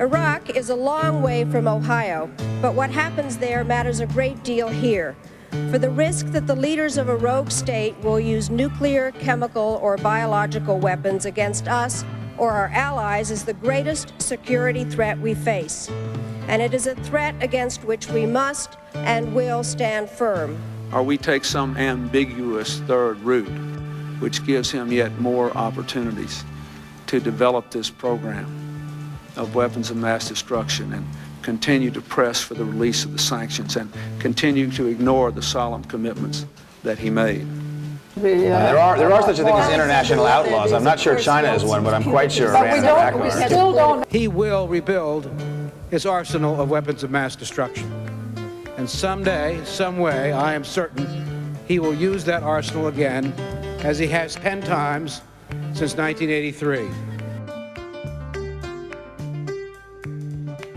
Iraq is a long way from Ohio, but what happens there matters a great deal here. For the risk that the leaders of a rogue state will use nuclear, chemical, or biological weapons against us or our allies is the greatest security threat we face. And it is a threat against which we must and will stand firm. Or we take some ambiguous third route, which gives him yet more opportunities to develop this program of weapons of mass destruction and continue to press for the release of the sanctions and continue to ignore the solemn commitments that he made. There are such a thing as international outlaws. I'm not sure China is one, but I'm quite sure Iran and Iraq are. Still don't. He will rebuild his arsenal of weapons of mass destruction. And someday, some way, I am certain he will use that arsenal again, as he has 10 times since 1983.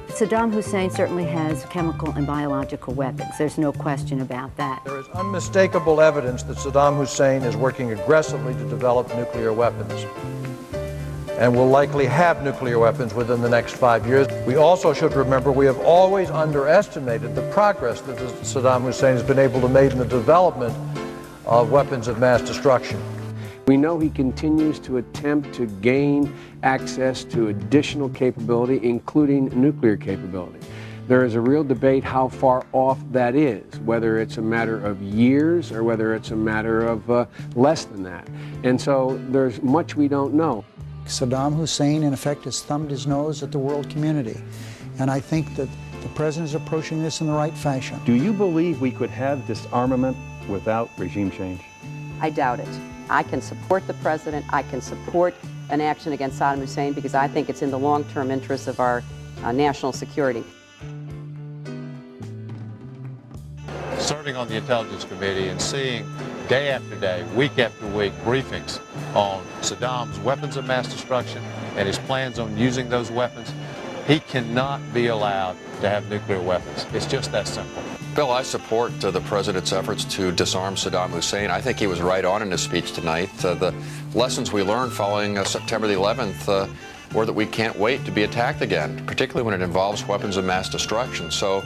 Saddam Hussein certainly has chemical and biological weapons. There's no question about that. There is unmistakable evidence that Saddam Hussein is working aggressively to develop nuclear weapons and will likely have nuclear weapons within the next 5 years. We also should remember we have always underestimated the progress that Saddam Hussein has been able to make in the development of weapons of mass destruction. We know he continues to attempt to gain access to additional capability, including nuclear capability. There is a real debate how far off that is, whether it's a matter of years or whether it's a matter of less than that. And so there's much we don't know. Saddam Hussein, in effect, has thumbed his nose at the world community. And I think that the president is approaching this in the right fashion. Do you believe we could have disarmament without regime change? I doubt it. I can support the president. I can support an action against Saddam Hussein because I think it's in the long-term interests of our national security. Serving on the Intelligence Committee and seeing day after day, week after week, briefings on Saddam's weapons of mass destruction and his plans on using those weapons, he cannot be allowed to have nuclear weapons. It's just that simple. Bill, I support the president's efforts to disarm Saddam Hussein. I think he was right on in his speech tonight. The lessons we learned following September the 11th were that we can't wait to be attacked again, particularly when it involves weapons of mass destruction. So,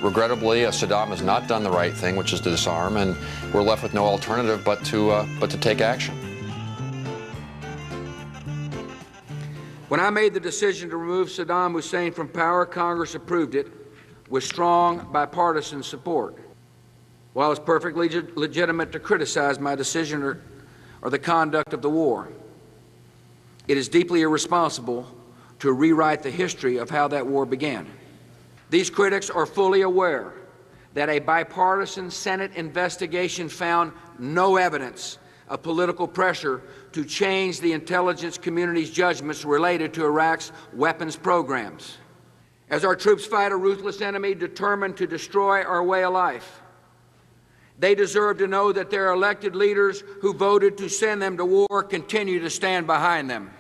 regrettably, Saddam has not done the right thing, which is to disarm, and we're left with no alternative but to take action. When I made the decision to remove Saddam Hussein from power, Congress approved it with strong bipartisan support. While it's perfectly legitimate to criticize my decision or the conduct of the war, it is deeply irresponsible to rewrite the history of how that war began. These critics are fully aware that a bipartisan Senate investigation found no evidence of political pressure to change the intelligence community's judgments related to Iraq's weapons programs. As our troops fight a ruthless enemy determined to destroy our way of life, they deserve to know that their elected leaders who voted to send them to war continue to stand behind them.